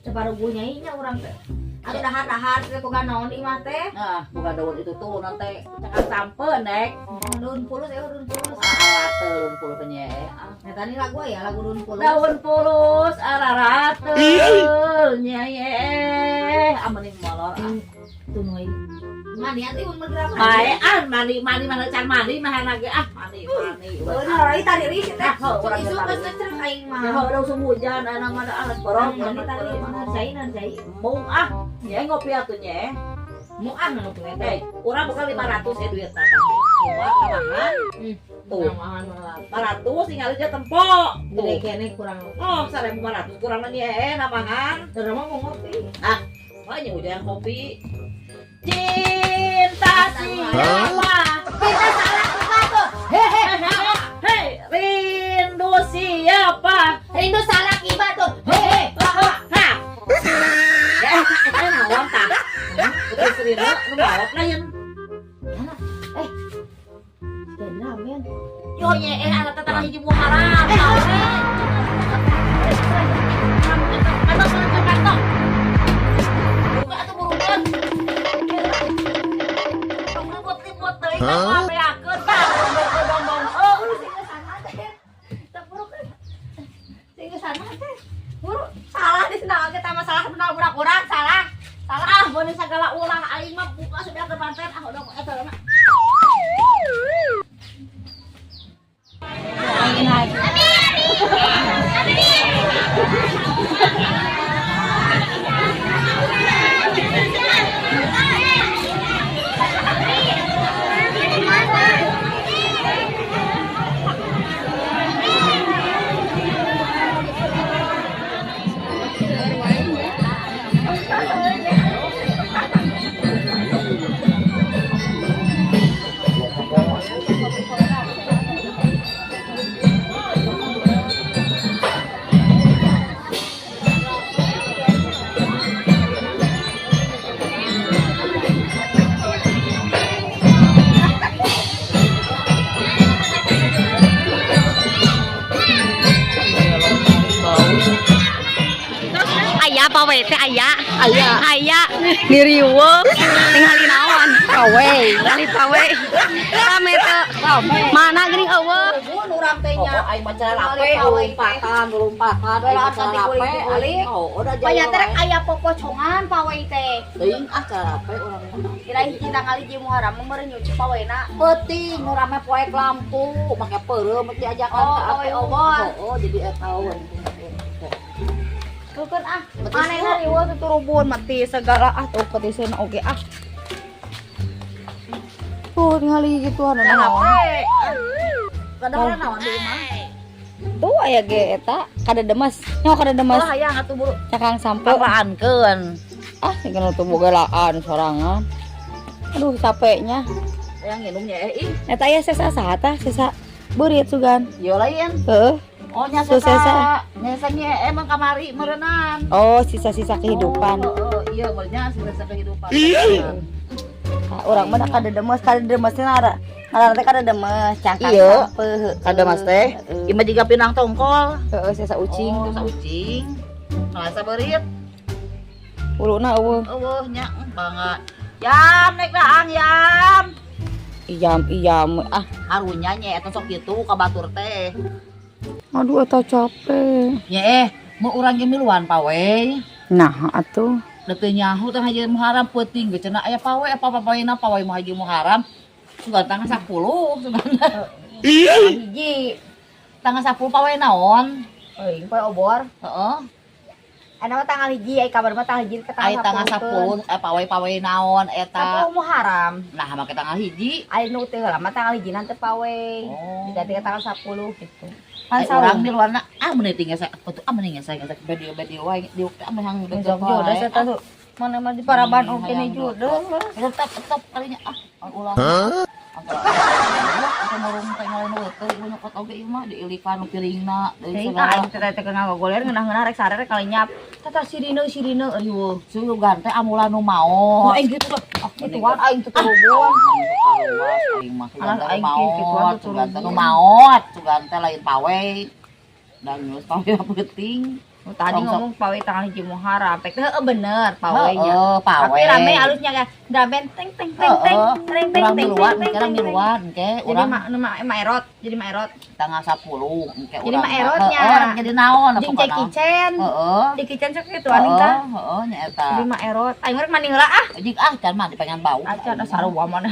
Separugunya nya urang teh. Atuh dahar-dahar teh boga naon di mah teh. Nah, bukan daun itu tuh nanti cakap sampeun dek. Daun pulus ya daun pulus. Ararate daun pulus nya. Eta ni lagu ya lagu daun pulus. Daun pulus ararate nya ye. Amening molor. Tuh noi. Mani ati mun bergerak. Bae mandi mana can mandi mah lagi mandi. Bener tadi ri teh. Urang Isu geus cereng aing mah. Ya udah musim hujan anak mana alat borong Mani tadi nan cai. mung ya ngopi atunya. Muah nu teh. Eh, urang bukan 500 ya duit tata. Cuma kamangan. Tuh. 500 tinggal aja tempok. Gede kene kurang. Oh, 1.500 kurang nih namangan. Terus mah mau ngopi. Makanya udah kopi. Cinta siapa? Kita salah suka tuh. Hei, rindu siapa? Rindu salah kiba tuh. Hehe. Ha. Ya, naon tah? Udah serina, nu bawak lah yang. Kenapa men? Yo nye anak tetangga hiji Muharram. Atau kantor. Buka atuh burukan. Ribut-ribut teuing mah beakeun tah. Bong-bong. Oh, Sing sana teh. Buru salah di sana kita masalah benar budak urang salah. salah bener segala ulah aing mah buka sudah ke pantai udah eta mah. Angin lagi. Aya pawe teh aya di riweuh ningali naon pawe ngali pawe rame teh mana geuning eueuh urang teh nya. Aing maca lape lompatan lape. Oh, udah Panya teh rek aya popocongan pawe teh. teuing cara lape urang mah. Kira hiji tanggal hiji Muharram meureun nyuci pawena. Penting nu rame poek lampu make peureuh mesti ajakan ka poe obor. Oh, jadi eta eueuh. Tukeun manehna riweuh tuturubun mati segala tuh petiseun oge Tuh ningali gituan naon. Kadang-kadang naon di imah. Tuh aya ge eta kada demes. Nyaho kada demes. Oh, hayang atuh buru. Cakang sampo. Papaankeun. Sing kana tuh boga laan sorangan. Aduh capeknya. Hayang nginumnya ih. Eta aya sesa saha tah? Sesa beurit sugan. Yo lain. Heeh. Oh nya Sesa. Nyesanya emang kamari merenang. Oh, sisa-sisa kehidupan. Oh, iya benernya sisa kehidupan. Urang mah kada demes nara. Nara teh kada demes, cangkang Iya. sampeuh. Kada mas teh. Ima jiga pinang tongkol. Heeh, sesa ucing. Oh, sa ucing. Ngalasa beurit. Uluna eueuh. Eueuh nya banget. Yam naik daang yam. Iyam Harunya nya eta sok kitu ka batur teh. Aduh eta capek. Nya mau urang ge miluan pawe. Nah, atuh. Teu nyaho teh haji Muharram peuting ge cenah aya pawe apa-apaina pawe mah haji Muharram. Sugan tanggal 10 sugan. Hiji. Tanggal 10 pawe naon? Euy, poe obor. Heeh. Ana mah tanggal hiji, ai kabar mah tanggal hiji ke Ai tanggal 10 pawe naon eta? 10 Muharram. Nah, make tanggal hiji. Ai nu teh heula mah tanggal hiji nanti pawe. Oh. Jadi tanggal 10 gitu. Kan urang di luarna meuneut tinggal saya atuh meuneut saya video wae di yang Besok jodoh saya tahu. Mana mah di Paraban oke nih jodoh. Tetap kalinya ulah. Atau murung teh ngalain teh ieu nyokot oge ieu mah diilikan nu piringna deui segala. Aing teh teh ngagogoler ngeunah-ngeunah rek sarere kali nyap. Tata sirine riweuh. Sugan teh amula nu maot. Aing gitu tuh. Gituan aing teh turubun. Aing mah Alas sugan aing maot. gitu Sugan teh nu maot. Sugan teh lain pawe. Dan geus pawe penting. Tadi Sok-sok. ngomong pawe tanggal 1 Muharram. Pek bener pawenya. Pawe. Tapi rame halusnya kan. Draben teng teng teng teng teng teng Orang teng miluan, teng sekarang teng. miluan, engke Jadi urang maerot, jadi maerot. tanggal 10, engke Jadi urang. maerotnya. Jadi naon Jeung cek kitchen. Heeh. Di kitchen sok kitu aning tah. Heeh, nya eta. Jadi maerot. Aing rek mani heula ah. Jadi can mah dipengen bau. Acan sarua mana.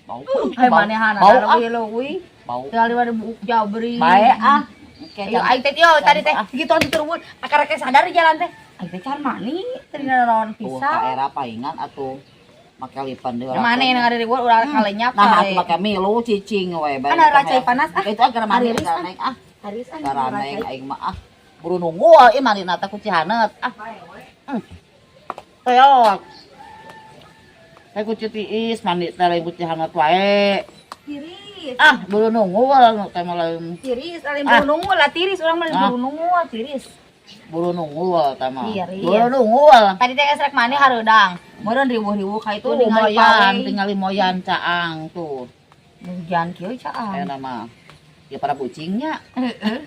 Bau. Hai manehana Bau, da leuwih. Bau. Kali wae buuk jabri. Bae ah. Engke Ayo aing teh yo tadi teh gitu diteruun. Akar rek sadar di jalan teh. Aing teh can mani teu naon Tuh, pisah. ka era paingan atuh make lipan deui. Mana yang ada di gua udah kalinya Nah, atuh make milu cicing we bae. Ada racai panas ah. Itu agar mani Ariris, ah. naik ah. Haris an Garaneng aing mah ah. Buru nunggu ieu manina teh ku Cihaneut ah. Teok. Saya ku Citiis mandi teh lain ku Cihaneut wae. tiris. Ah, buru nunggu wae teh mah lain Tiris, ada bulu nunggu lah tiris orang mah bulu nunggu tiris. buru nunggu wae teh mah. Tiris. Buru nunggu wae. Tadi teh esrek maneh hareudang. Meureun ribuh-ribuh ka itu Tuh ningali moyan, pawe. tinggali moyan caang tuh. Hujan kieu caang. Aya nama. Ya para kucingnya. Heeh.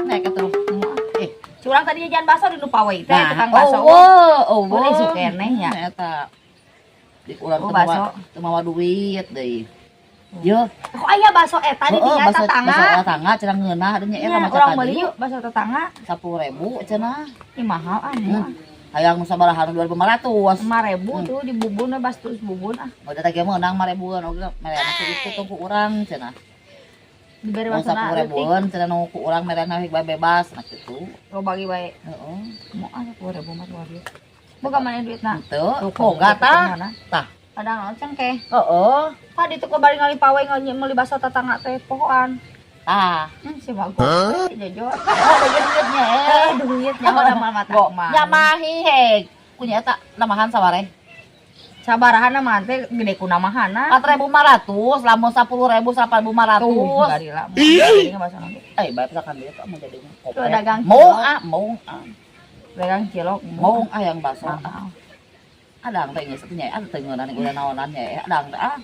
Naik atuh. Eh, Curang tadinya jangan baso di nu pawe teh nah, tukang baso. Boleh isu keneh nya. Eta. Di urang Oh, teu baso. mawa teu mawa duit deui. Yo, Kok aya baso eta di dinya baso tetangga. tetangga cenah ngeunah ada nya eta Nya maca urang tadi. meuli yuk baso tetangga. 10.000 cenah. Ih mahal ah. moal. Hayang nu sabarahan 2.500. 5.000 tuh di bubun bas terus bubun ah. Udah teh meunang 5.000-an oge merena ku itu tuh ku urang cenah. Diberi Mau basona 10.000-an cenah nu ku urang merena bebas nah kitu. lo bagi bae. Heeh. Mau ah 10.000 mah luar biasa. Boga mana duitna? Teu, boga tah. Tah. Kadang naon cengkeh. Heeh. Tadi tuh kebari ngali pawe ngali meuli baso tetangga teh pohokan. Tah. Si bagus. Jojor. Oh, duit-duitnya Duitnya udah mah mata mah. Nyamahi heg. Kunya eta namahan sabare. Sabarahan mah teh gede ku namahana. 4.500, lamun 10.000 8.500. Tuh, gari lah. Ini baso nanti. Bae pisakan dia mau jadinya. Tuh dagang Mau cilok. mau Dagang cilok. mau yang baso. Mahal. Adang teh geus nya ada teh ngeunan udah naonan nya adang teh ah.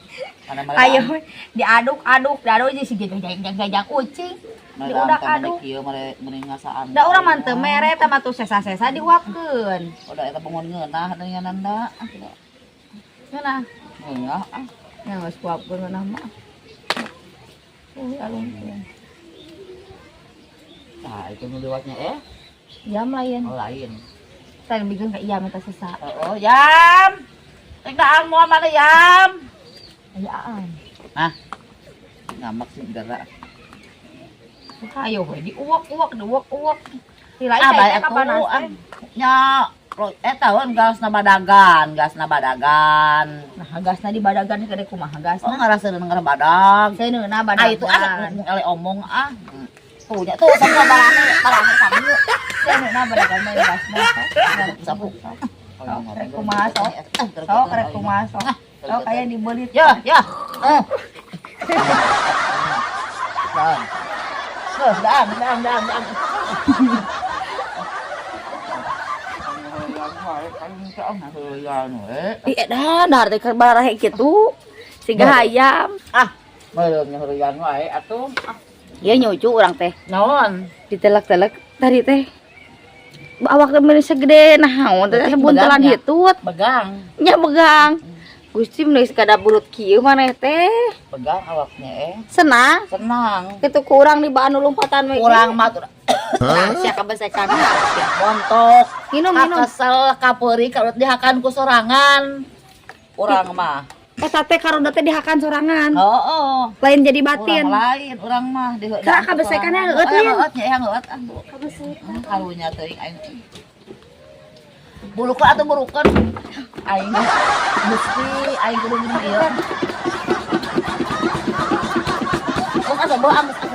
Mana mah. Ayo diaduk-aduk, dado jeung si gajang ucing. Diudak-aduk. Kieu mare ngasaan. Da urang mah teu mere teh mah tuh sesa-sesa diuapkeun. Udah eta bangun ngeunah dengan anda. Cenah. Ngeunah ah. Yang geus kuapkeun mah. Alun. Nah, itu nu lewatnya Jam lain. oh lain. Tadi bikin ke iya minta sesa. Oh, Yam. Tinggal mau mana Yam? Ayaan. Nah. Ngamak sih gara. Ayo we diuak-uak, diuak-uak. Di lain Bae teh kapan atuh, teh? Nya tahuan gasna badagan. Nah, gasna di badagan gede kumaha Oh, gasna? ngaraseun badag. Seuneuna Ah itu badagan. kali omong ah. Tuh nya tuh semua barang samu. Seuneuna badagan mah gasna. Sapu. Rek kumaha sok? Sok rek kumaha sok? Sok aya dibelit. Ya, ya. Dan. Ih dah teh barahe kitu. Siga hayam. Ah, meureun heureuyang wae atuh. Ieu nyucu urang teh. Naon? Ditelek-telek tadi teh. Awak teh meuli segede naon teh buntelan Begang, ya? hitut. Begang. Nya begang. Gusti meuli kada bulut kieu maneh teh. Begang awaknya Senang. senang. Kitu ku urang di baan lompatan we. Urang mah tuh Nah, sia kabesekan. montok. Minum. Kesel kapeuri kalau dihakan ku sorangan. Urang mah. Eta teh karoda teh dihakan sorangan. Heeh. Lain jadi Urang batin. lain, urang mah di Kak, kabesekannya heueut, Lin. Heueut nya heueut ah. Kabesekan. Karunya teuing aing. Bulukeun atuh burukeun. Aing mesti aing kudu minum ieu. Kok asa boang asa.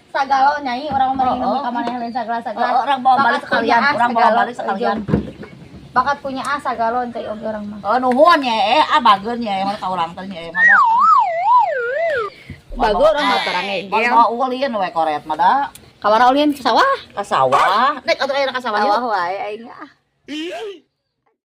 Sagalo nyai orang mah Oh, minum ka maneh lain sagala-sagala. Orang bawa balik sekalian, orang bawa balik sekalian. Bakat punya asa galon cai oge orang mah. Oh nuhun nya bageun nya mah ka urang teh nya mah da. Bagus orang mah terang ngegel. Bawa ulin we koret mah da. Kamana ulin ke sawah? Ka sawah. Nek atuh aya ka sawah. Sawah wae aing.